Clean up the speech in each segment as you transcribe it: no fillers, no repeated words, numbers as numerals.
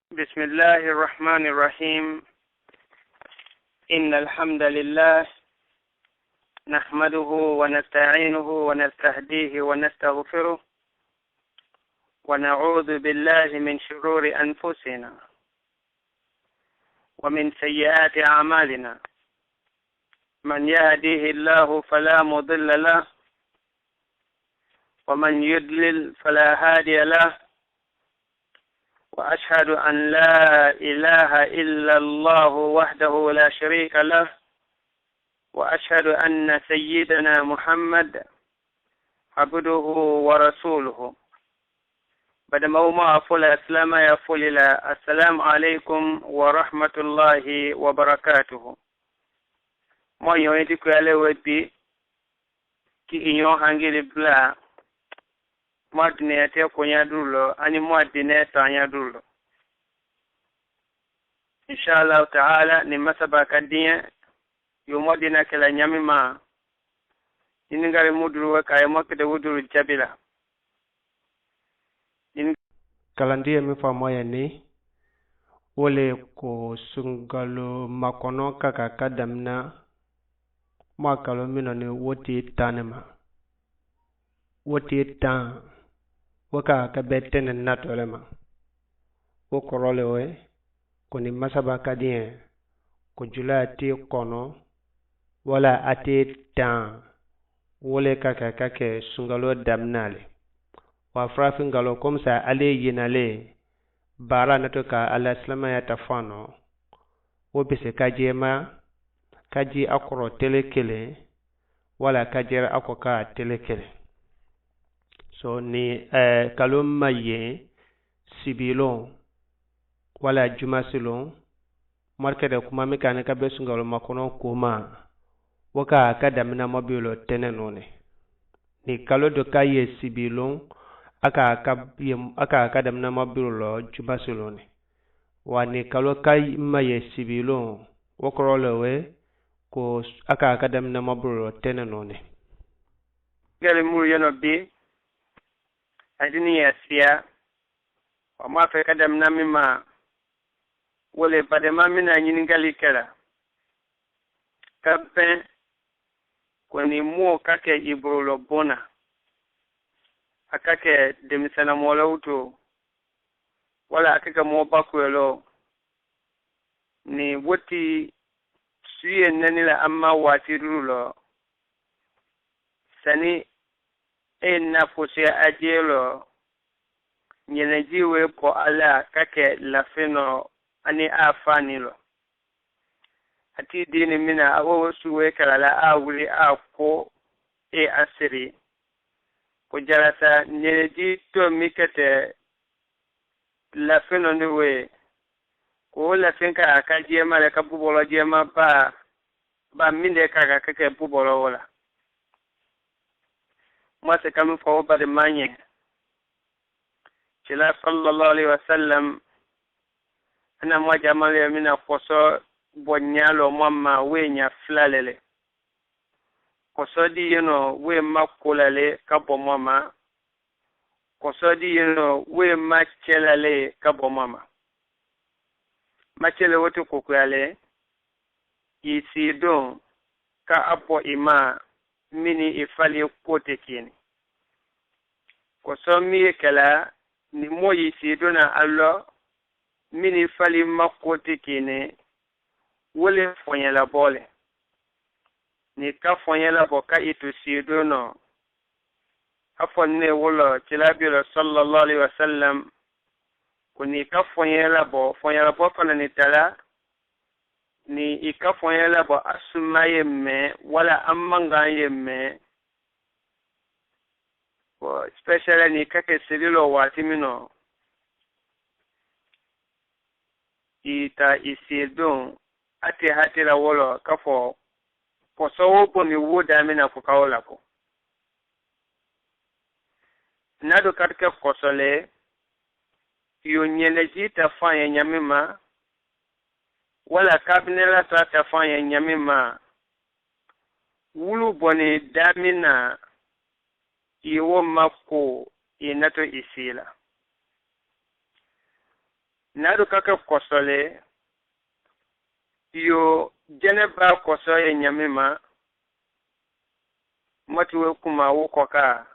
بسم الله الرحمن الرحيم. إن الحمد لله نحمده ونستعينه ونستهديه ونستغفره ونعوذ بالله من شرور أنفسنا ومن سيئات أعمالنا. من يهديه الله فلا مضل له ومن يضلل فلا هادي له. وأشهد أن لا إله إلا الله وحده لا شريك له. وأشهد أن سيدنا محمد عبده ورسوله. بعد ما أفول السلام يفول إلى السلام عليكم ورحمة الله وبركاته. ما يويتك على ودي كي إنيو هنجي بلا Madinete kunyadulo ani madinete anyadulo. Inshallah ta'ala ni masaba kadiya yumadina kala nyamima iningare muduru wa kay makde wuduru jabila. Kalandiya mi fa moya ni wole ko sungalo makono kaka kadamna makalo minone woti tanema woti tan waka ka betene natolema wokorole we koni masaba kadien ko jula ti kono wala ati tan wole kaka kake sungalo damnale wa frafin galo komsa ale yinale bara natoka ala islama ya tafano wo bise kaji akoro telekele wala kajera akoka telekele. So ni kalumma ye sibilon wala jumasilon markede kuma mekanika besungalo makono kuma waka kadamina mobilo tenenone ni kalodo kaye sibilon aka kadamina mobilo jumasilone wa ni kalo kayma ye sibilon wokorolewe ko aka kadamina mobilo tenenone gele mur yeno bi adini yasia wa ma fe kadam namima wole badema mina nyiningali kala kapen koni mo kake ibrulo bona akake demisana molauto wala akake mo bakwelo ni woti suye nanila amma watirulo sani na fusi ajelo nyenejiwe po ala kake lafino ani afanilo ati dini mina awo suwe kalala awuli ako asiri ko jalasa nyeneji to mikete lafino niwe ko lafinka akajema le kabubolo jema ba minde kaka kake bubolo wala. Moi, c'est comme faut pas de manier. Cela sallallahu alayhi wa sallam. Ana moi jamale mina koso bonyalo mama wenya flalele. Koso di yeno we makulale kabo mama. Koso di yeno we machelale kabo mama. Machele wote kukuyale. Isi don ka apo ima mini ifali kote kini. Kosomi kala ni moyi sidona allo mini ifali makote kini wole fonye la bole. Ni ka fonye la boka itu sidona afone wolo tilabilo sallallahu alaihi wasallam kuni ka fonye la bo kona ni tala ni ikafonye la bo asuma yemme wala amanga yemme especially ni kake sirilo watimino ita isidon ate hatila wolo kafo poso bo mi woda mina ko kawla ko nado katika kosole yo nyeleji ta fanya nyamima wala kabinela ta fanya nyamima wulu boni damina iwo mako inato isila nado kaka kosole yo jeneba koso ye nyamima matuwe kuma wukoka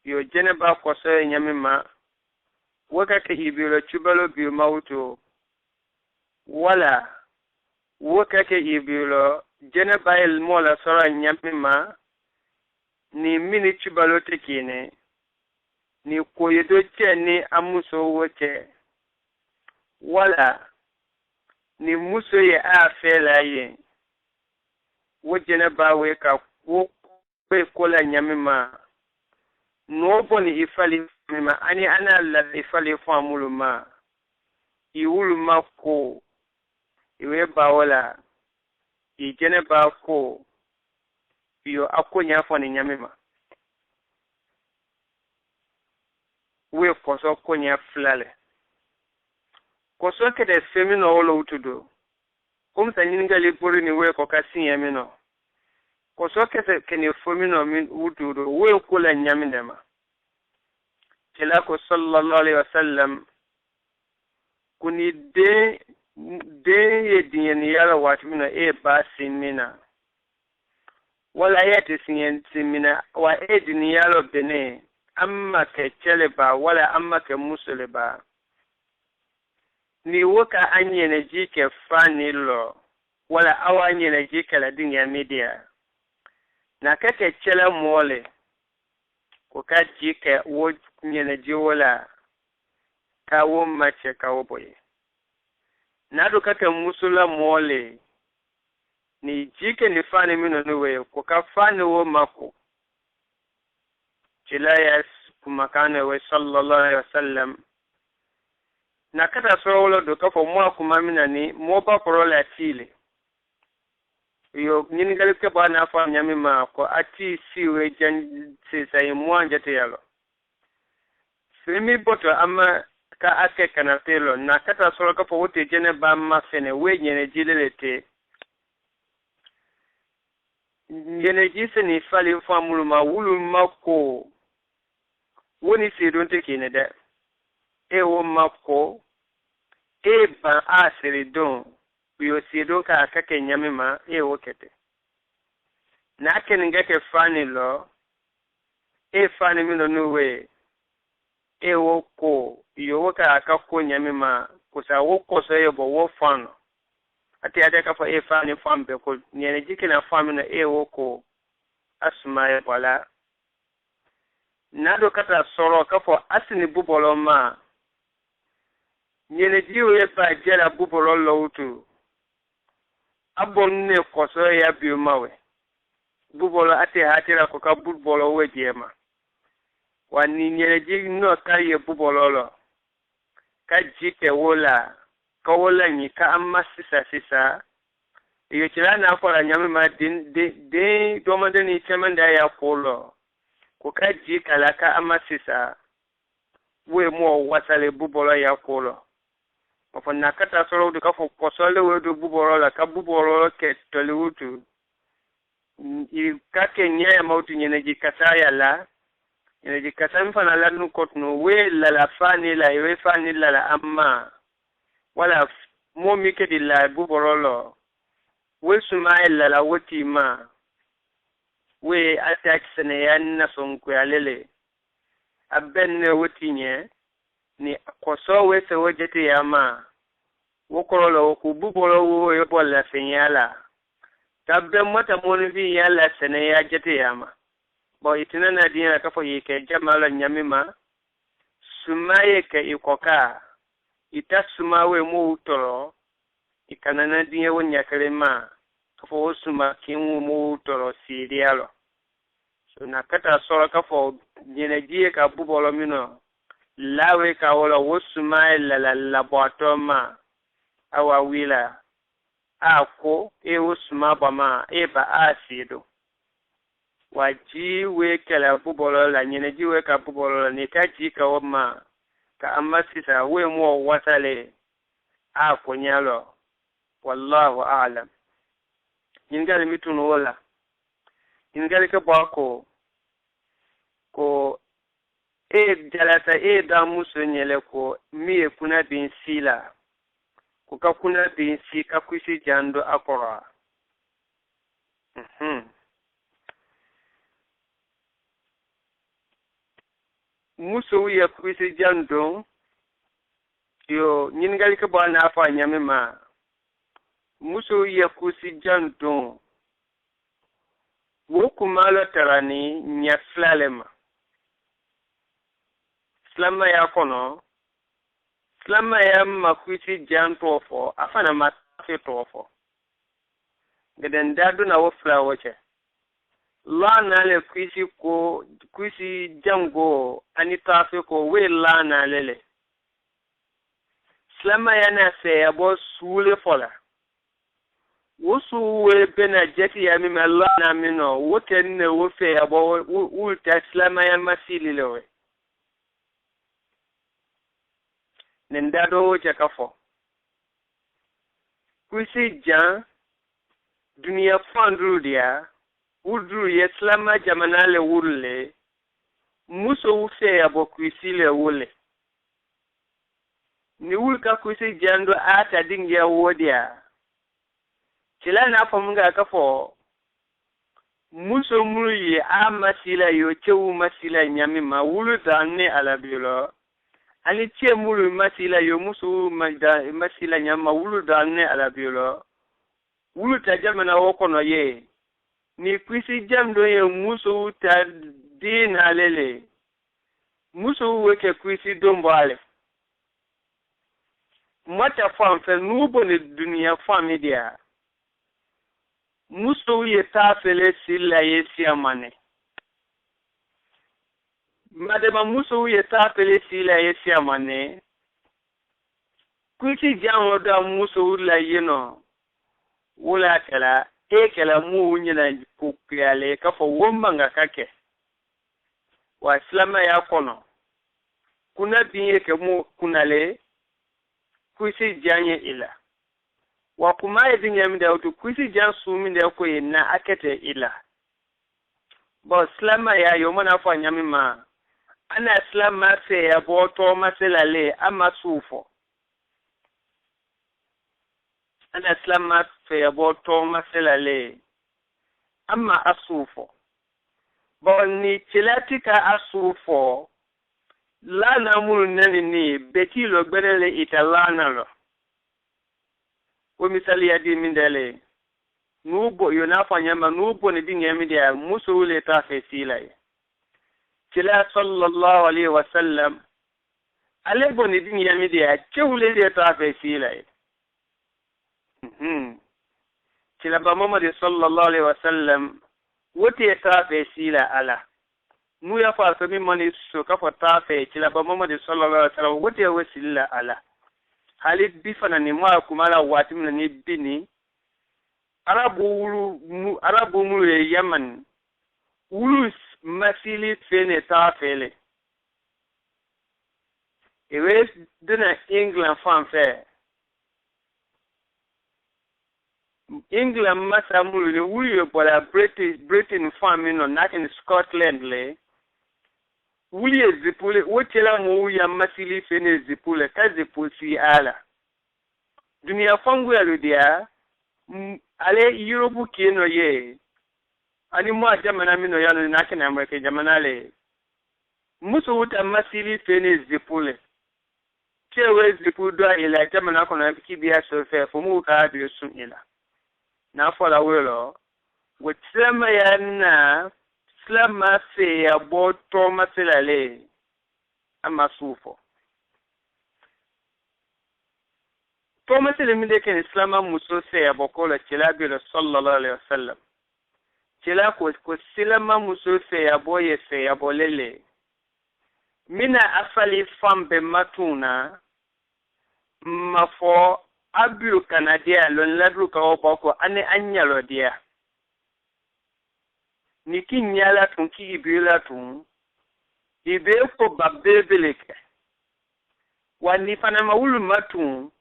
yo jeneba koso ye nyamima waka ke ibiro chubalo bi mauto wala waka ke ibiro jeneba el mola sora nyamima ni mini chubalo tekine ni koyedo che ni amuso woche wala ni muso ye a fela ye wojene bawe ka ko kola nyamima no boni ifali mima ani ana la ifali famuluma iwuluma ko iwe bawala ijene ba ko yo akonya foni nyamima we koso konya flale koso ke de femino wolo utudo kumsa nyinga le pori ni we ko kasi yamino koso ke ni femino min utudo we kula nyamindema kila ko sallallahu alaihi wasallam kuni de ye dini yala watimina e basimina wala yati simina wa e dini yala bene amma ke cheleba wala amma ke musuleba ni woka anye na jike fani lo wala awa anye na jike la dunya media na kake chela mole ko ka jike wo nye na jiwola ka wo mache ka wo boye na do kake musula mole ni jike ni fani mino nuwe ko ka fani wo mako chilayas kumakane we sallallahu alaihi wasallam na kata solo do ka fo mo kuma mina ni mo ba porola tile yo nyini gal ke ba na fa nyami ma ko ati siwe jan se sai mo anjate yalo semi boto ama ka ake kana telo na kata solo ka fo wote jene ba ma fene we nyene jilelete nyene jise ni fali famulu ma wulu mako woni se don te kine da e wo mako e ba asiri don biyo se don ka kake nyame ma e wo kete na ken ngeke fani lo e fani mi no nuwe e wo ko yo wo ka ko nyame ma ko sa wo ko so e bo wo fano ati ade ka fa e fani fambe ko nyene jikina fami na e wo ko asma e wala nado kata soro ka fo asini bubolo ma nyene jiwe ye pa jela bubolo lowtu abonne koso ya biumawe bubolo ate hatira ko ka bubolo wejema wani nyene ji no ka ye bubolo lo ka jike wola ka wola ni ka amma sisa iyo chira na ko la nyame ma de do mande ni chemanda ya polo ko ka jika la ka amma sisa we mo wasale bubolo ya polo ko na kata soro du ka fo kosole we du bubolo la ka bubolo ke tolutu i ka ke nya mautu nyene jikata ya la nyene jikata mfana la nu kotno we la fani la we fani la amma wala mo mi ke di la bubolo lo we sumail la woti ma we attack sene yanna sonko yalele abenne woti nye ni koso we se wojete yama wokorolo ku bubolo wo yo bolla finyala tabbe mota moni vi yalla sene ya jete yama bo itina na dina ka fo yike jamala nyamima sumaye ke ikoka ita sumawe mo utoro ikanana diye wonya kalema ka fo suma kinwu mo utoro sirialo so na kata soro ka fo jeneji ka bubolo mino lawe ka wala wosuma la botoma awa wila ako e wosuma bama e ba asido waji we kala bubolo la jeneji we ka bubolo la ni kaji ka woma ka amma sisa we mo wasale ako nyalo wallahu a'lam ingal mitunu wala ingal ka bako ko jalata da muso nyele ko mi kuna bin sila ko ka kuna bin si ka kusi jando akora muso ya kusi jando yo nyingali ka ba na fa nyame ma muso ya kusi jando wo kumalo tarani nya flalema slama ya kono slama ya makwisi janto fo afana matafe tofo geden dadu na wo flawoche la na le kwisi jango ani tafe ko we la na lele slama ya na se ya bo sule fola wosu we bena jeti ya mi la na mi no woten ne wo fe ya bo ulta slama ya masili lewe nendado jakafo kuisi jan dunia fandru dia udru yeslama jamanale wulle muso wuse ya bo kuisi le wule ni wulka kuisi jando ata dingia wodia kila na famunga kafo muso muluye amasila yo chewu masila nyami ma wulu danne alabilo ani tie mulu masila yo musu masila nyama wulu danne alabilo wulu tajamana wokono ye ni kwisi jamdo ye musu ta dina lele musu weke kwisi dombale mata fam fe nubo ni dunia familia musu ye ta fele sila ye siamane madema muso ye tapele sila ye siamane kuti jango da muso la yeno wala kala mu nyina kukale ka fo wombanga kake wa islama ya kono kuna biye ke mu kunale kuisi janye ila wa kuma edin yamida utu kuisi jan sumi nda ko na akete ila bo islama ya yo mana fa nyami ma ana islam ma se ya boto maselale ama sufo ana islam ma se ya boto maselale ama asufo boni chilatika asufo la na mulu nani ni beti lo gberele italana lo o misali ya di mindele nubo yo na fanyama nubo ni dinga mi dia musule ta fe silai kila sallallahu alaihi wasallam alebo ni din yami dia chewle dia ta fe silai kila ba Muhammad sallallahu alaihi wasallam wote ta fe sila ala mu ya fa so mi mani so ka fa ta fe kila ba Muhammad sallallahu alaihi wasallam wote wasila ala hali bifana ni mwa kumala watim ni bini arabu mu yaman wulu masili fene ta fele ewe dina England fan fe England masa mulu ni wulu bola Britain fan mi no not in Scotland le wulu zipule wotela mu ya masili fene zipule ka zipusi ala dunia fangu ya ludia ale Europe kino ye ani mwa jamana mino yano na kina Amerika jamana le musu wuta masili fene zipule chewe zipudo ila jamana kono kibia sofe fumu ka bi sun ila na fola welo wotsema ya na slama se ya boto maselale amasufo Thomas le ken islama muso se ya bokola chilabi sallallahu alaihi wasallam chila ko silama muso se ya boye se ya bolele mina afali fambe matuna mafo abu kanadia lon ladru ka oboko ane anyalo dia niki nyala tun ki ibila tun ibe ko babebeleke wani fana mawulu matun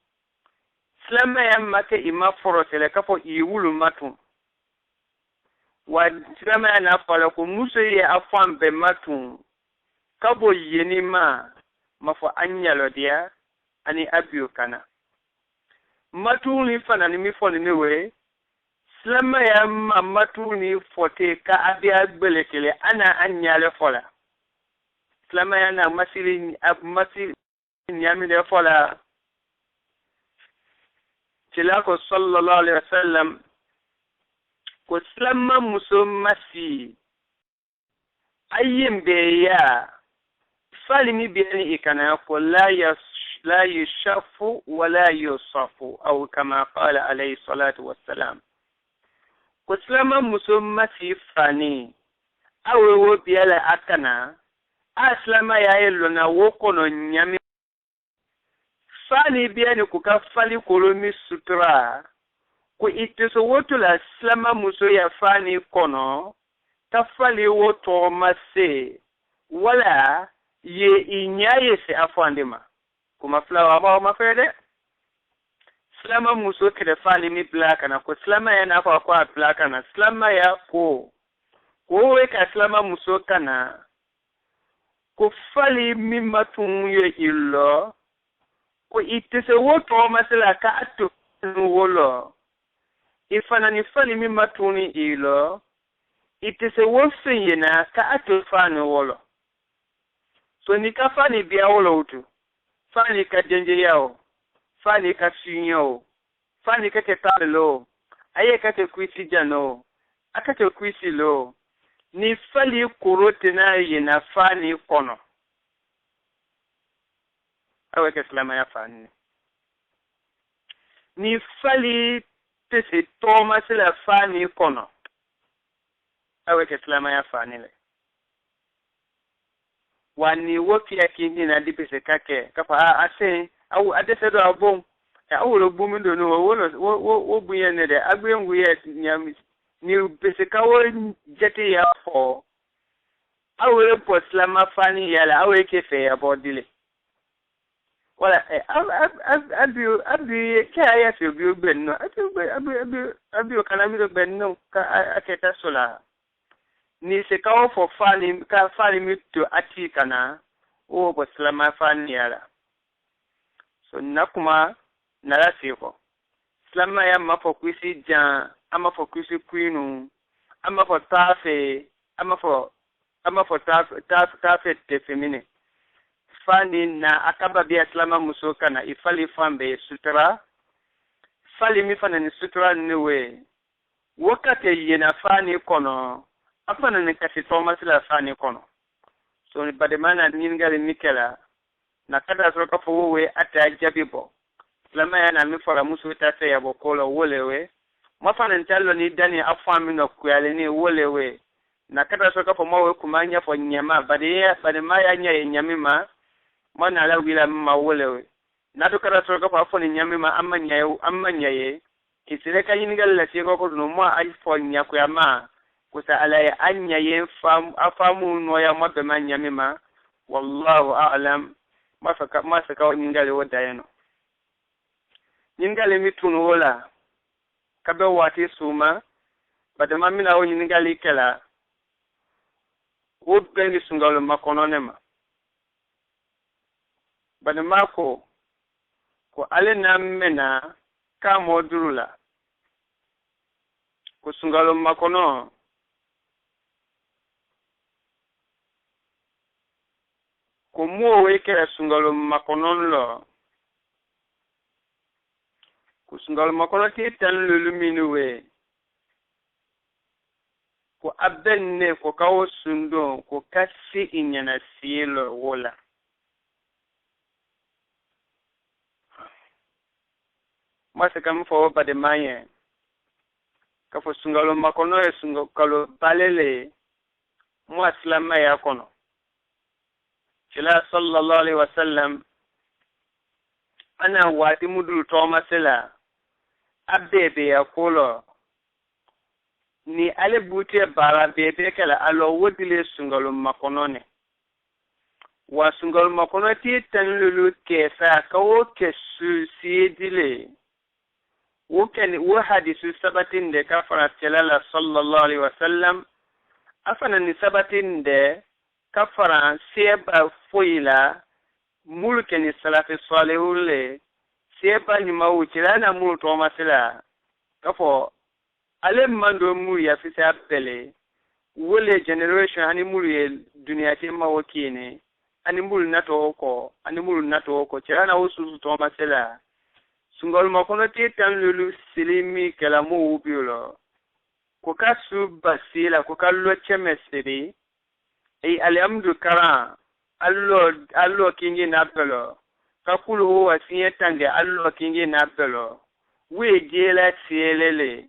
slama ya make ima forotele kapo iwulu matun wa slama ya na fala ko muso ye afambe matun kabo yeni mafo anyalo dia ani abiyo kana matuni fana ni mifoni niwe slama ya matuni fote ka abia gbelekele ana anyale fola slama ya na masiri nyami de fola tilako sallallahu alaihi wasallam ko slama muso masi ayyimbe ya falimi biyani ikana ko la yushafu wala yusafu au kama qala alayhi salatu wassalam ko slama muso masi fani awe wo biyala akana aslama ya yelo na wokono nyami fani biyani kuka fali kolomi sutura ko iteso woto la slama muso ya fani kono tafali woto mase wala ye inyaye se afandima kuma flawa ba ma fede slama muso kede fali mi blaka na ko slama ya na kwa blaka na slama ya ko we ka slama muso kana ko fali mi matun ye illo ko itese woto masela ka atu wolo ifana ni fali mi matuni illo itese wosin yena ka atu fani wolo so ni ka fani biya wolo utu fani ka denje yao fani ka finyo fani ka te talo aye ka te kwisi jano aka te kwisi lo ni fali kurote na yena fani kono awe ke slama ya fani ni fali tese toma sila fani kono awe ke slama ya fani le wani wofi akindi na dipese kake kafa ase au adese do abom au lo bumi do no wo buye ne de agbengu ye nyami ni pese kawo jete ya fo au le poslama fani yala au ke fe ya bodile wala abi kaya fe bi benno abi kana mi do benno ka aketa sola ni se kawo fo fani ka fani mito ati kana o boslama fani yala so nakuma nala siko slama ya mafo kwisi jan ama fo kwisi kwinu ama fo tafe ama fo tafe te femine fani na akaba bia slama muso kana ifali fambe sutra fali mi fana ni sutra niwe wakati yena fani kono afana ni kasi Thomas la fani kono so ni bademana ningali mikela na kada soka fowe ata jabibo lama yana mi fara musu tata ya bokolo wolewe mafana ntalo ni dani afami no kuyale ni wolewe na kada soka fo mawe kumanya fo nyama badema ya nya nyamima mana la wila ma wolewe na to kada soka fo ni nyamima amma nyaye kisireka yingal la siko ko no mo ay fo nyakuyama kusa alaya anya yen afamu no ya mabe manyamima wallahu a'lam masaka nyingale wodayeno nyingale mitunu wala kabe wati suma badama mina wo nyingale kala wod bengi sungalo makononema badama ko ale na mena ka modurula ko sungalo makono komo weke sungalo makonon lo ko sungalo makono ti tan luluminuwe ko abenne ko kawo sundo ko kasi inyana sielo wola masa kam fo bade maye ka fo sungalo makono e sungalo balele mo aslama ya kono Kila sallallahu alaihi wasallam ana wati mudul tomasela abebe ya kolo ni ale bute bara bebe kala alo wodile sungalo makonone wa sungalo makono ti tanlulu kesa kawo kesu siedile woken wo hadisu sabatin de kafara sallallahu alaihi wasallam afana ni sabatin de kafaran seba foila mulke ni salafi salihule seba ni mauchila na mulu tomasila kafo ale mando mu ya fisa pele wole generation ani mulu ye dunia tema wakine ani mulu nato ko chila na ususu tomasila sungol makono titan lulu silimi kala mu ubiolo ko kasu basila ko kallo chemesiri ay alhamdu kara allo kingi napelo kakulu huwa siyetange allo kingi napelo we jela tielele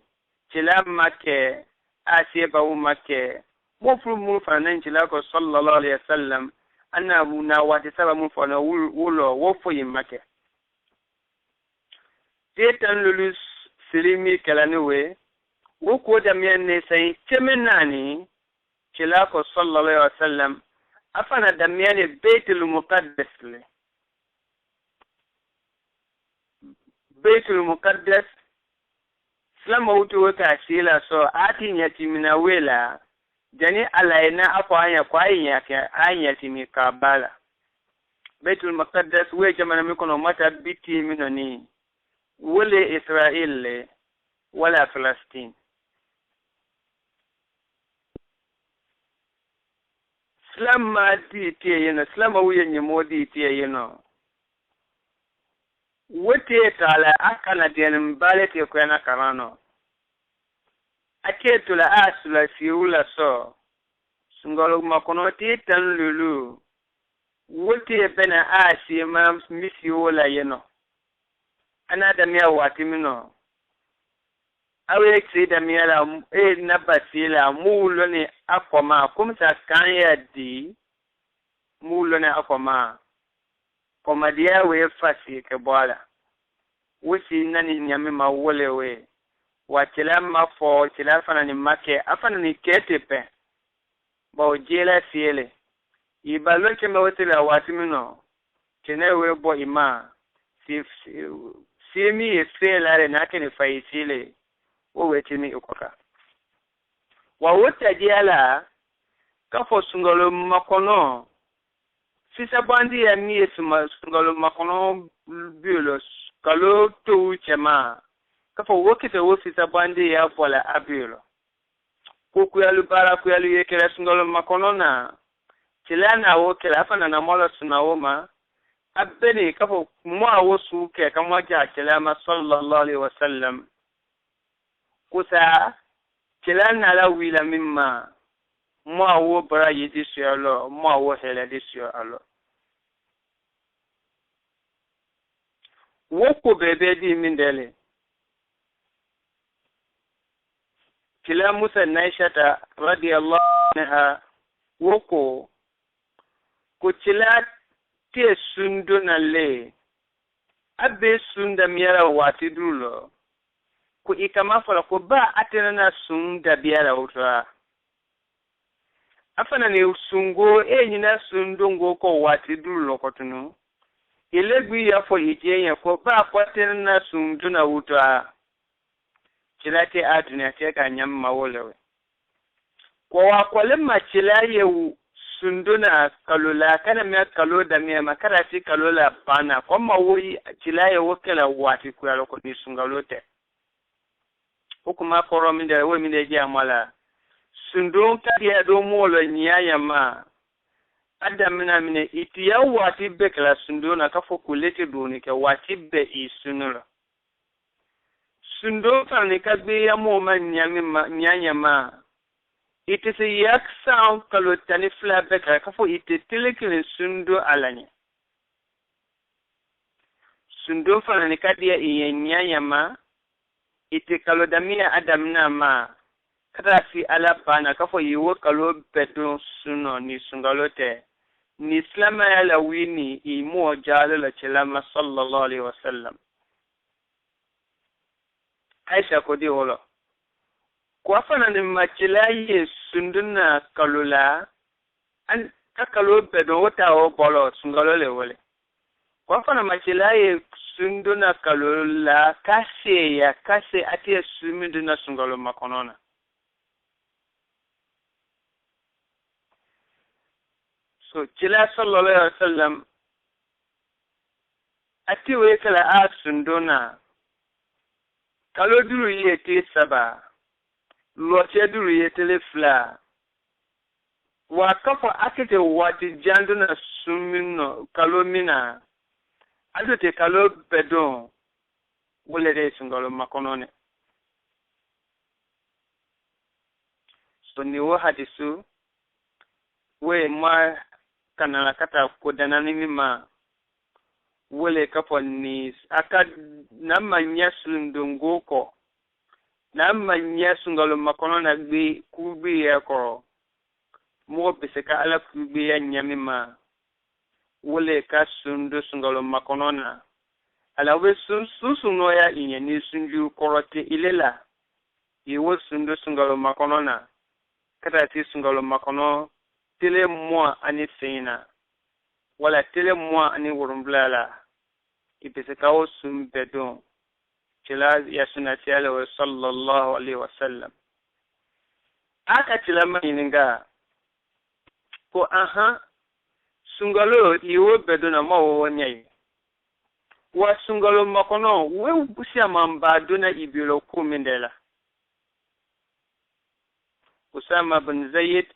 chila make asieba umake mofru mu fanan chila ko sallallahu alaihi wasallam anna na wati saba mu fana wulo wofo yimake tetan lulus silimi kalaniwe woko da miyanne sai temenani chila ko sallallahu alaihi wasallam afana da miyane baitul muqaddas slama wuto wata sila so atin yatimina wela jani alaina afa anya kwa anya timi kabala baitul muqaddas we jamana mikono mata biti minoni wole Israel wala Palestine slama di tiye slama wuye nyemodi tiye wote tala akana den balete ko na karano aketula asula siula so sungolo makono titan lulu wote bena asi ma misi wala ana da miya watimino awe ke da miya la na basila mulo ne akoma kumsa kan ya di mulo ne akoma koma dia we fasi ke bola wusi nani nyame ma wole we watila ma fo tila fana ni make afana ni ketepe ba jela siele ibalo ke ma wotila watimino kene we bo ima simi efela na kene faisile owe timi ukoka wa wota diala kafo sungolo makono sisa bandi ya mi sungolo makono biolo kalo to chema kafo wokite wo sisa bandi ya fola abiolo kuku ya lubara ku ya yekela sungolo makono na tilana wokela afana na mola sunawoma abeni kafo mwa wosu ke kamwa ja kelama sallallahu alaihi wasallam kusa kelana la wila mimma mwa wo bara yidi siyalo mwa wo hele di siyalo woko bebe di mindele kila Musa Naishata radiyallahu anha woko kuchila te sundo na le abe sunda miara wati dulo ku ikama fala ko ba atena na sunda biara utra afana ne usungo nyina sundo ngo ko wati dulo ko tunu ilegbi ya fo itienya ko ba kwatena na sundo na utra chilate aduna teka nyamma wolewe ko wa kwalema chilaye sunduna kalula kana me kalo da me makara ti kalola bana kuma wuri tilaye wokela wati ku yalo ko ni sungalote hukuma koro min da wo min da ji amala sundun ka ya do molo nyaya ma adamina mine itiya wati bekla sunduna ka fokulete doni ke wati be isunula sundun ka ni ka be ya mo ma nyanya ma ite se yak sound kalo tani flabeka kafo ite telekele sundo alanya sundo fana ni kadia iyenyanya ma ite kalo damia adamna ma kada fi alapana kafo yiwo kalo beto suno ni sungalote ni islama ya la wini imu jalo la chelama sallallahu alaihi wasallam Aisha kodi wolo kwa fana ni machilaye sunduna kalula an kakalo bedo wota o bolo sungalo le wole kwa fana machilaye sunduna kalula kase ati suminduna sungalo makonona so kila sallallahu alaihi wasallam ati we kala asundona kalo duru yete saba loche duru yete fla wa kafa akete wati janduna sumino kalo mina adote kalo bedon wole de sungalo makonone so ni wo hadisu we ma kanala kata kodana ni mima wole kafa ni aka namanya sundungo ko namanya sungalo makonona bi kubi yako mo beseka ala kubi ya nyamima wole ka sundu sungalo makonona ala we sunsuno ya inyani sunju korote ilela iwo sundu sungalo makonona kata ti sungalo makono tele mo ani feina wala tele mo ani wurumblala ibeseka o sumbedon kila ya sunati ala sallallahu alaihi wasallam aka tilama ininga ko aha sungalo iwo bedona mawo wonyai wa sungalo makono we busia mamba dona ibilo kumindela Usama bin Zayd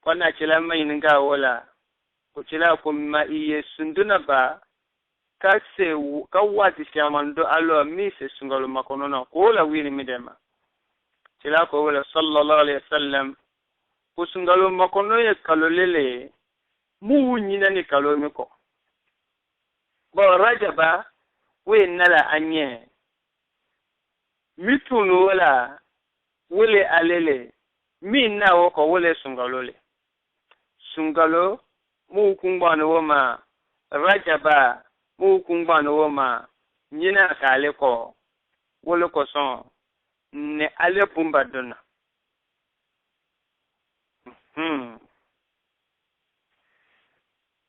kwana kila mai ninga wala ko kila kuma iye sunduna ba kase kawati shamando alo mise sungalo makono na ko la wini midema kila ko wala sallallahu alaihi wasallam ko sungalo makono ye kalolele mu nyina ni kalomiko ba rajaba we nala anye mitunu wala wole alele minna woko wole sungalo mu kungbano woma rajaba mu kungbano woma nyina kale ko wole ko son ne ale pumba dona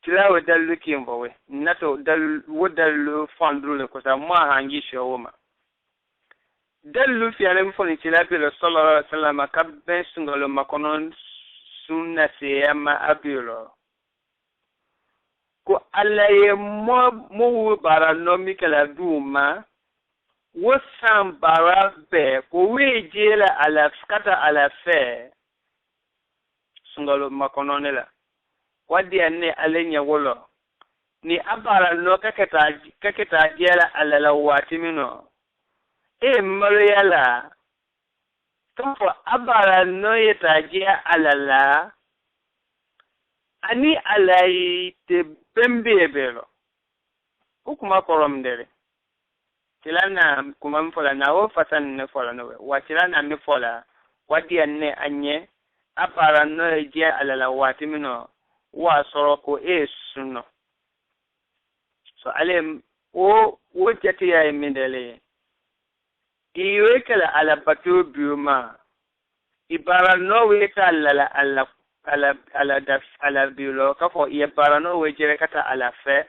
tilawo dalu kimbo we nato dal wodalu fandrule ko sa ma hangi showoma dalu fi alam foni tilapi sallallahu alaihi wasallam kabben sungalo makonon sunna siyama abiro ko alaye mo bara no mikala duma wo sam bara be ko wejela ala skata ala fe sungalo makononela wadi anne alenya wolo ni abara no kaketa jela ala lawati mino maryala kafo abara no yetajia alala ani alai te bembebelo ukuma koromdere tilana kuma mfola na wo fatan ne fola no wa tilana mi fola wadi anne anye abara no yejia alala wati mino wa soroko suno so alem o jati ya mindele iwe kala ala batu biuma ibara no we kala ala biulo kafo ibara no we jere kata ala fe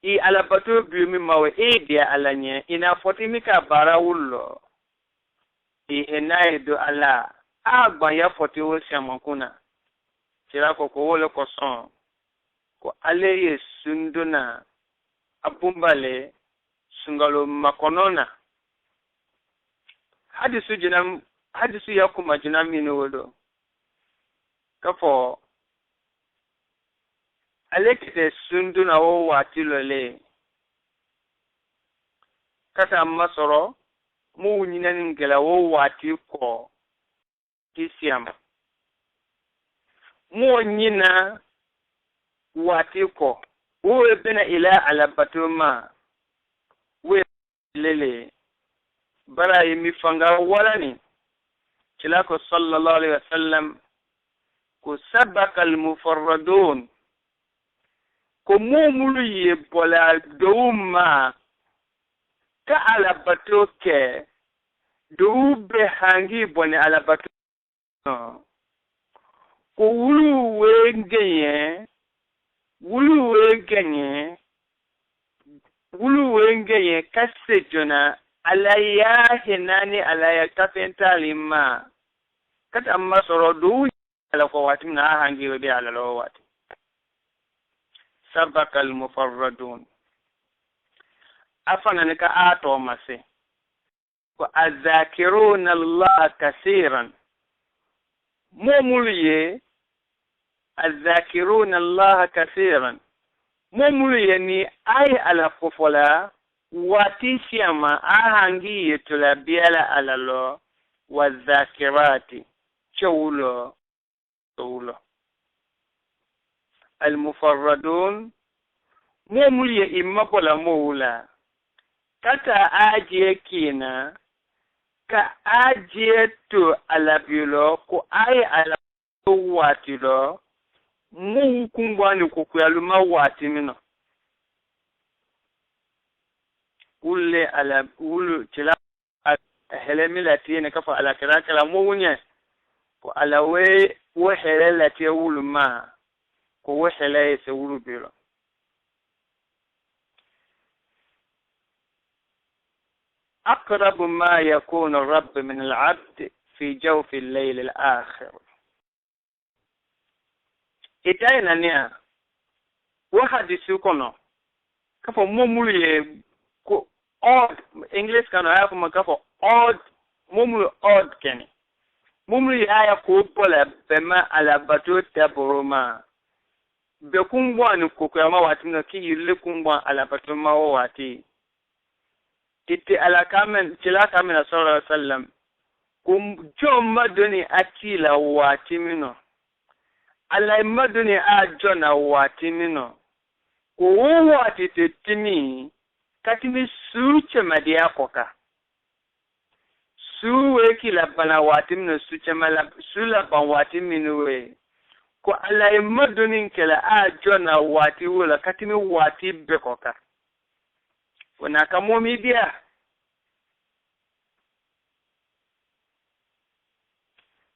I ala batu biumi mawe dia alanye ina fotimika bara wulo enaido ala agba ya foti wo siamankuna tira ko wole ko son ko ale yesunduna abumbale sungalo makonona hadisu ya kuma jinami no wodo kafo alekete sunduna wo watilole kata masoro mu nyina ngela wo wati ko kisiam mu nyina wati ko wo bena ila ala batuma we lele bara yimi fanga wala ni kilako sallallahu alaihi wasallam ko sabaka al mufarradun ko mumulu ye bola douma ka ala bato ke doube hangi bone ala bato ko wulu wengenye kasse jona alaya hinani alaya kafenta lima kata masoro do ala ko wati na hangi be ala lo wati sabaka al mufarradun afana ne ka ato mase ko azakiruna Allah kaseeran mumuliye azakiruna Allah kaseeran mumuliye ni ay ala fofola wati siama ahangi yetula biala ala lo wa zakirati chawulo المفردون مولي إمبولا مولا كتا أجي كينا كأجي تو على بيلو كو أي على واتلو مو كمباني كوكيالو ما واتي منو ولي على ولو تلا هلمي لاتيني كفا على كراكلا مونيه ko alawe wo helela te wulu ma ko wo hele se wulu bilo أقرب ما يكون الرب من العبد في جوف الليل الآخر إتاينا نيا واحد يسوكونا كفو مومولي كو odd English كانوا يعرفوا كفو odd مومولي odd كني mumri aya ko pola bema ala bato taboroma be kumbwan ko ko ma wati no ki yille kumbwan ala bato ma wati titi ala kamen tila kamen sallallahu alaihi wasallam kum jomma doni atila wati mino ala madoni a jona wati mino ko wati tetimi katimi suche madia koka suwe kila bana wati mino suchemala sula ban wati minuwe ko ala madunin kala a jona wati wala katimi wati bekoka wana kamomi dia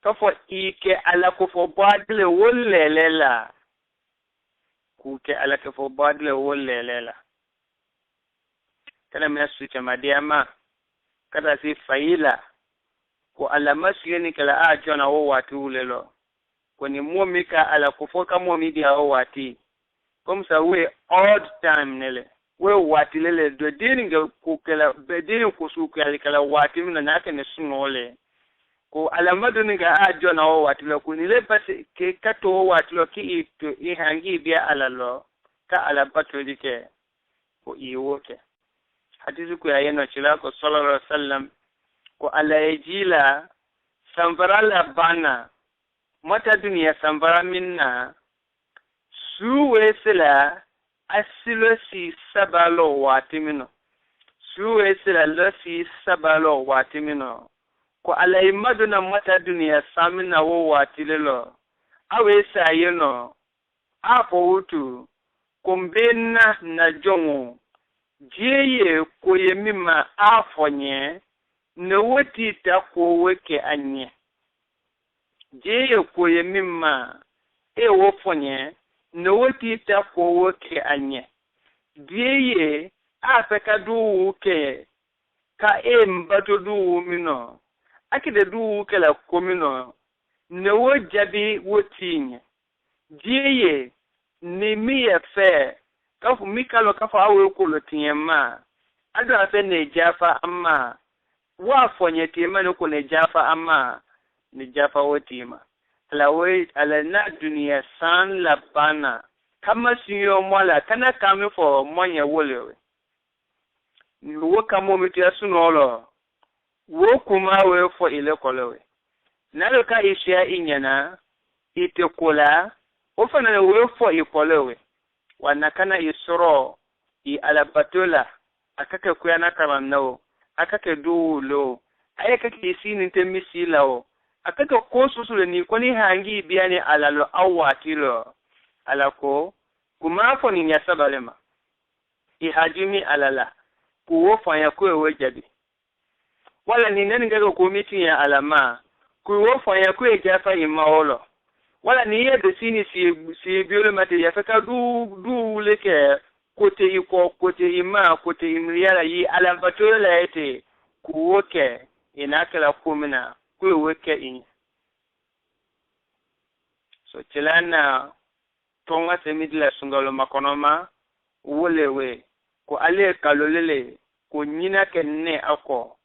kafo ike ala ko fo badle wollelela kuke ala ko fo badle wollelela kana me suchemadia ma kada si faila ko ala masiyeni kala a jona wo wati ulelo ko ni momika ala kufoka momi dia wo wati comme ça we odd time nele we wati lele do dininga ko kala be dinin ko su kala wati mina nake ne sunole ko ala maduni ga a jona wo wati lo ko ni le pase ke kato wo wati lo ki ito I hangi bia ala lo ka ala patro dike ko iwoke hadisi ko ayeno chila ko sallallahu alaihi wasallam ko alayjila sambara la bana mata duniya sambara minna suwe sila asilo si sabalo watimino suwe sila lo si sabalo watimino ko alay maduna mata duniya samina wo watilelo awe sayeno apo utu kombena na jongo jeye ko yemima afonye ne wati ta ko wake anye jeye ko yemima e wo fonye ne wati ta ko wake anye jeye afeka du ke ka mbado du mino akide du ke la komino ne wojabi wotinye jeye ne miye fe kafu mikalo kafu awe ko lotinyema ado afe ne jafa amma wa fonye tima ne ko ne jafa amma ne jafa wotima ala na dunia san la bana kama sinyo mwala kana kame fo mwanya wolewe wo kamo mitu yasunolo wo kuma we fo ile kolewe nalo ka ishia inyana itekola ofana we fo ikolewe wanakana isoro I alabatola akake kuyana kamanao akake duulo ayakake isini ntemisila akake kosusule ni kwani hangi biani alalo awatilo alako kumafo ni nyasabalema ihajimi alala kuwofanya kuwe wejabi wala ni nani ngego kumiti ya alama kuwofanya kuwe jafa imaolo wala ni yedo sini si biole mate yafeka du leke kote iko kote ima kote imriala yi alambatola ete kuwoke inakala kumina kuwe weke inye so chilana tonga semidla sungalo makonoma wolewe ko ale kalolele ko nyina kenne ako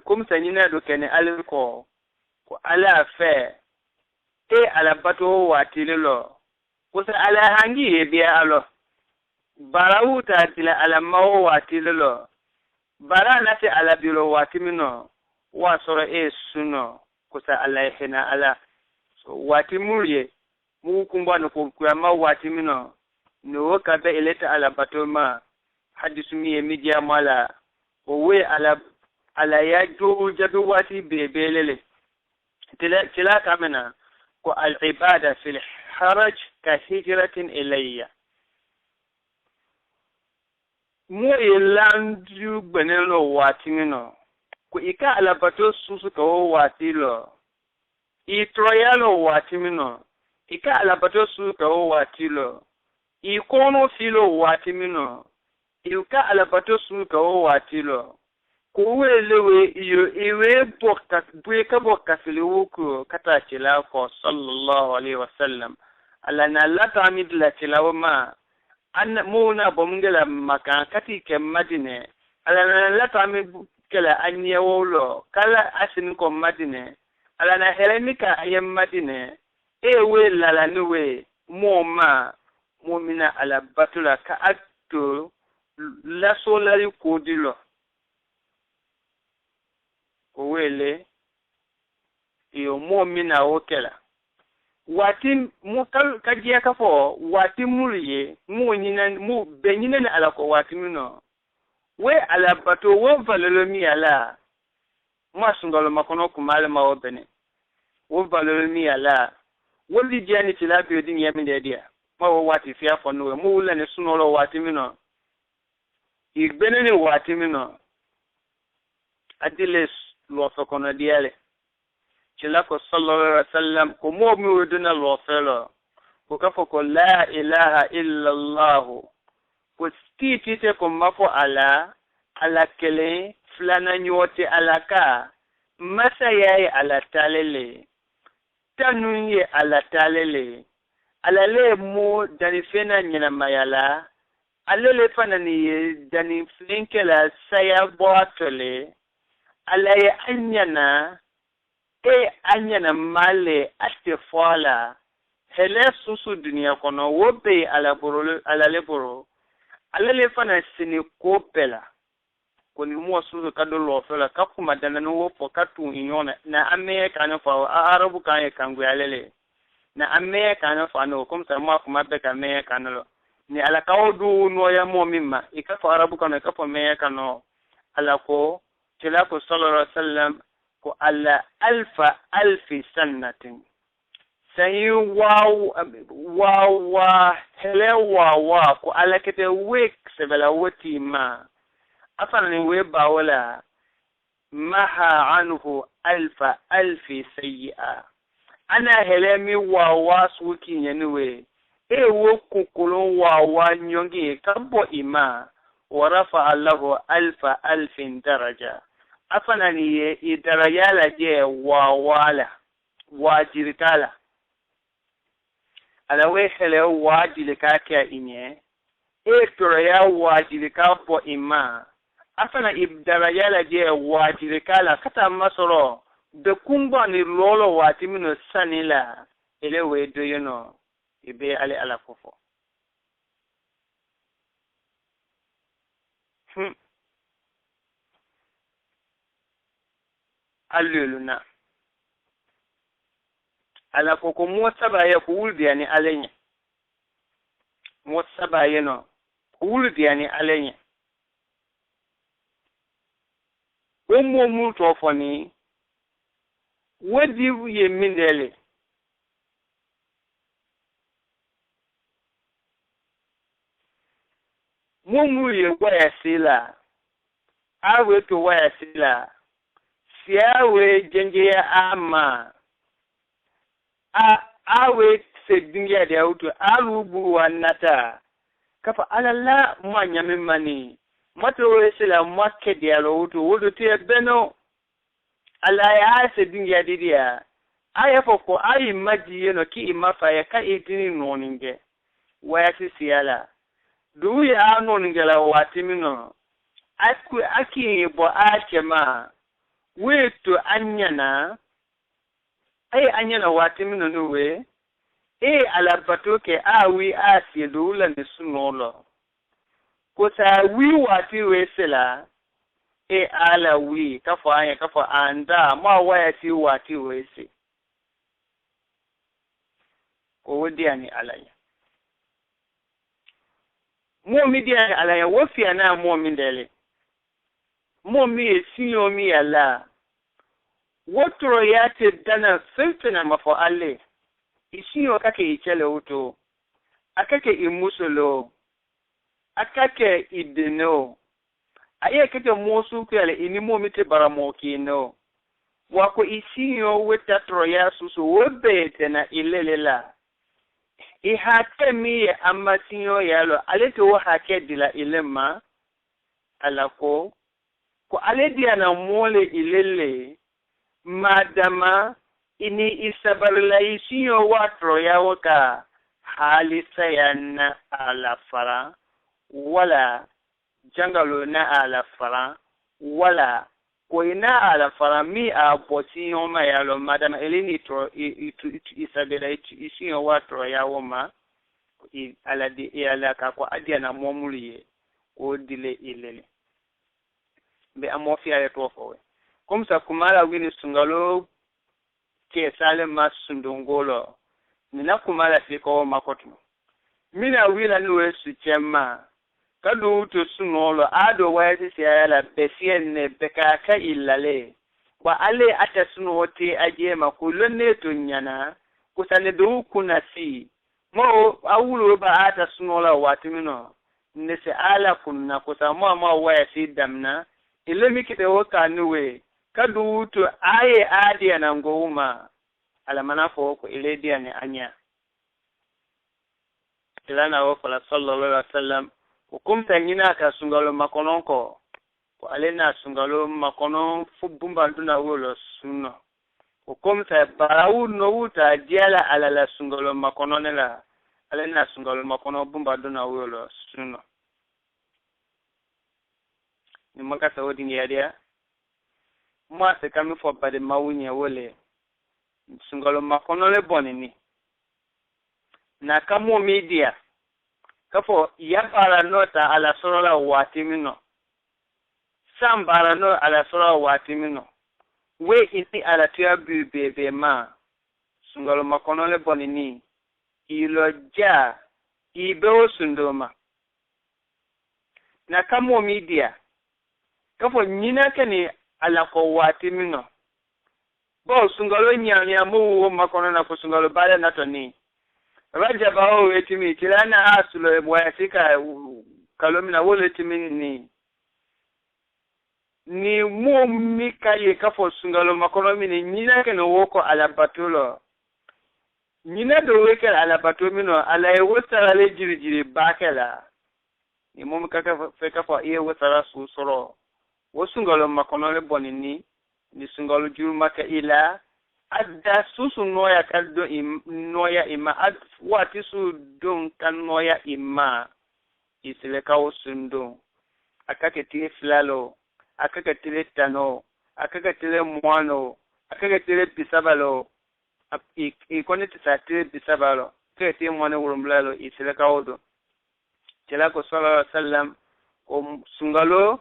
comme ça nyina do kenne ale ko ala fe e ala bato watilelo ko sa ala hangi e biya alo barawu ta tila ala mawo watilelo bara na te ala bilo watimino wa soro e suno ko sa ala hena ala so watimuriye mu kumba no ko ma watimino no ka be eleta ala bato ma hadisu mi media mala o we ala ya do jadu wati bebelele tila kamena ko al ibada fil haraj ka hijratin ilayya mo ilandu benelo watimino ko ika ala bato susu ko watilo I troyalo watimino ika ala bato susu ko watilo I kono filo watimino ika ala bato susu ko watilo ko welewe iyo iwe bokka filiwuku kata chila ko sallallahu alaihi wasallam ala na lata midla chila ma an muna bomngela makan kati ke madine ala na lata mi kala anye wolo kala asin ko madine ala na helenika ayem madine ewe lala nuwe moma mumina ala batula ka akto la solari kodilo kowele iyo momina okela wati mu kajiya kafo wati muliye mu nyina mu benyina na ala ko wati mino we ala bato wo valolo mi ala ma sungalo makono kumale ma obene wo valolo mi ala wo li jani tila bi odin yemi dia ma wo wati fia fo no mu wula ne sunolo wati mino igbene ni wati mino adiles lo so kono diale chilako sallallahu alaihi wasallam ko mo mi wuduna lo felo ko kafo ko la ilaha illa allah ko stiti ko mafo ala kele flana nyote alaka masayaye ala talele tanunye ala talele alale mo dani fena nyina mayala alele fana ni dani flinkela saya boatole alaye anyana anyana male astefola hele susu dunia kono wobe ala leboro alele fana sini kopela koni mo susu kadolo fela kakuma dana no wopo katu inyona na America na fa arabu kan e kangu alele na America na fa no comme ça moi kuma be ka America no ni ala kawdu no ya mo mimma ikafa arabu kan ka fa America no ala ko tilako sallallahu alaihi wasallam ko alla alfi sannatin sai wa helewa ko ala kete week sebela woti ma afana ni we bawala maha anhu alfi sayyi'a ana helemi wa suki nyewe wo kukulon wa nyongi kambo ima wa rafa Allahu alfin daraja afana ni idaraja la je wala wajirikala ala we hele wajilika ka inye toroya wajilika po ima afana idaraja la je wajirikala kata masoro de kumba ni lolo watimino sanila ele we do yono ibe ale ala fofo aluluna ala koko mosaba ya kuuldi yani alenya mosaba yeno kuuldi yani alenya omo mutu ofoni wadi ye mindele mumu ye waya sila awe to waya sila siawe jenje ya ama awe sedingia de auto alubu wanata kafa alala mwanya mimani mato wesela mwake de auto wodo te beno ala ya sedingia didia aya foko ayi maji no ki imafa ya ka idini noninge wayati siyala du ya noninge la watimino aki bo achema wetu anyana anyana watimino nuwe alabato ke awi asi dula ni sunolo kosa wi wati wesela ala wi kafa anda ma wayati wati wese ko wodiani alaya mo mi dia alaya wo fia na mo mi ndele mo mi esinyo mi ala wotro yate dana sultana mafo alle isinyo kake ichele uto akake imusolo akake ideno aye kete mosu kele ini mo mi te baramo kino wako isinyo wetatro ya susu wobete na ilelela ihate mi amasinyo yalo alete wo hake dila ilema alako ko aledi ana mole ilele madama ini isabarla isinyo watro ya waka halisa yana alafara wala jangalo na alafara wala ko ina alafara mi abosinyo ma yalo madama elini tro isabela isinyo watro ya woma aladi alaka ko adiana momuliye o dile ilele be amofia ya tofowe komsa kumala wini sungalo ke sale masundongolo nina kumala fiko makotu mina wila nuwe suchema kadu to sunolo ado wayati siyala besiyenne bekaka illale wa ale atasunote ajema kulone to nyana kusane do kunasi mo awulo ba atasunola watimino nese ala kunna kusamo ma wayati damna ilemi kite woka nuwe kadu to aye adia na ngoma ala manafo ko iledia ne anya ilana wa sallallahu alaihi wasallam ukumta nyina ka sungalo makononko ko alena sungalo makonon fubumba nduna wolo sunno ukumta barawu no wuta diala ala la sungalo makononela alena sungalo makonon bumba nduna wolo sunno ni makasa wodi ngiadia mwa se kami fo bade mawunya wole sungalo makonole bonini na kamo media kafo yabara nota ala sorola watimino sambara no ala sorola watimino we ini ala tuya bebe ma sungalo makonole bonini iloja ibeo sundoma na kamo media kafo nyina kani ala ko watimino bo sungalo nyanya mu makono na ko sungalo bale na toni raja bao etimi kilana asulo mwasika kalomina wole etimi ni mu mikaye kafo sungalo makono mini nyina ke no woko ala batulo nyina do weke ala batumino ala e wotara le jirijiri bakela ni mu kaka fe kafo e wotara su soro wo sungalo makono le bonini ni sungalo juru maka ila adda susu noya kaldo noya ima ad wati su don kan noya ima isile kawo sundo akake tile flalo akake tile tano akake tile mwano akake tile bisabalo ikone tisa tile bisabalo kake tile mwano urumblalo isile kawo do tilako sallallahu alaihi wasallam o sungalo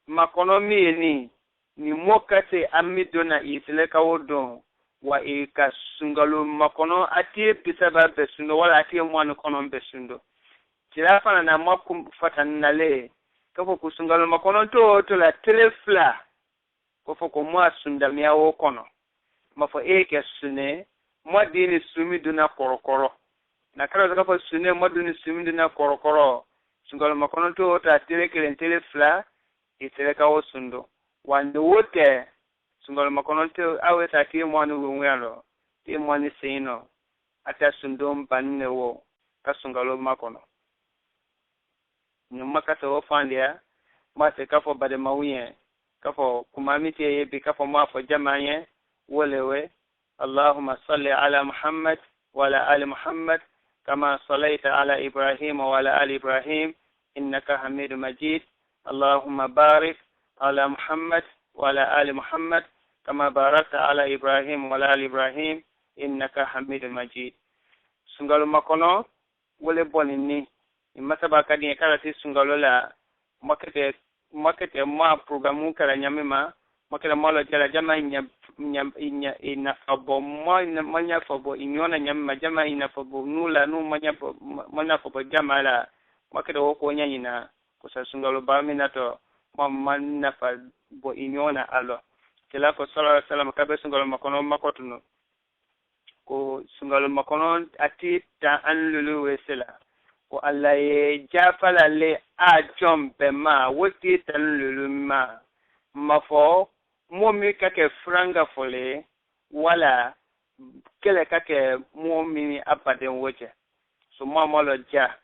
makonomi ni mokate amidona isile kawo do wa ka sungalo makono ati pisaba besundo wala ati mwanu kono besundo tilafana na makum fatanale kafo kusungalo makono to la telefla kofo ko mwa sunda miawo kono mafo ke sune modini sumi duna korokoro na kala kafo sune modini sumi duna korokoro sungalo makono to ta telefla itele kawo sundo wande wote sungalo makono to awe ta ti mwanu ngalo ti mwani sino ata sundo mbanne wo ka sungalo makono nyuma kasa wo fandia ma se kafo bade mawuye kafo kumamiti ye bi kafo ma fo jamanye wolewe اللهم صل على محمد وعلى آل محمد كما صليت على إبراهيم وعلى آل إبراهيم إنك حميد مجيد اللهم بارك على محمد وعلى آل محمد كما باركت على إبراهيم وعلى آل إبراهيم إنك حميد مجيد سنغالو مكونو wole boni ni masaba kadi e kala ti sungalo la makete ma programu kala nyamima makela malo jala jama ina fabo manya fabo inyona nyamima jama ina fabo nula nu manya fabo jama la makete woko nyanyina kusa sungalo ba minato manna fa bo inyona alo kila ko sallallahu alaihi wasallam kabe sungalo makono makotuno ko sungalo makono ati ta anlulu wesela ko Allah ye jafala le a jombe ma woti tan lulu ma mafo momi kake franga fole wala kele kake momi apaden woche so mama lo ja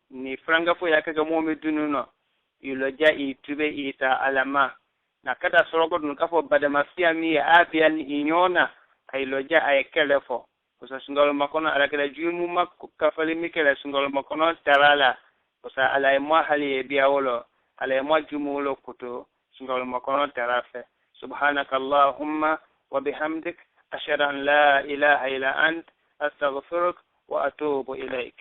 ni franga fo ya kake momi dununo ilo ja itube ita alama na kata sorogo dun kafo badama fiami abia ni inyona aylo ja ay kelefo kusa sungalo makono ala kala jumu makko kafali mikela sungalo makono tarala kusa ala mo hali biawolo ala mo jumulo kuto sungalo makono tarafe subhanakallahumma wa bihamdik ashhadu an la ilaha illa ant astaghfiruka wa atubu ilaik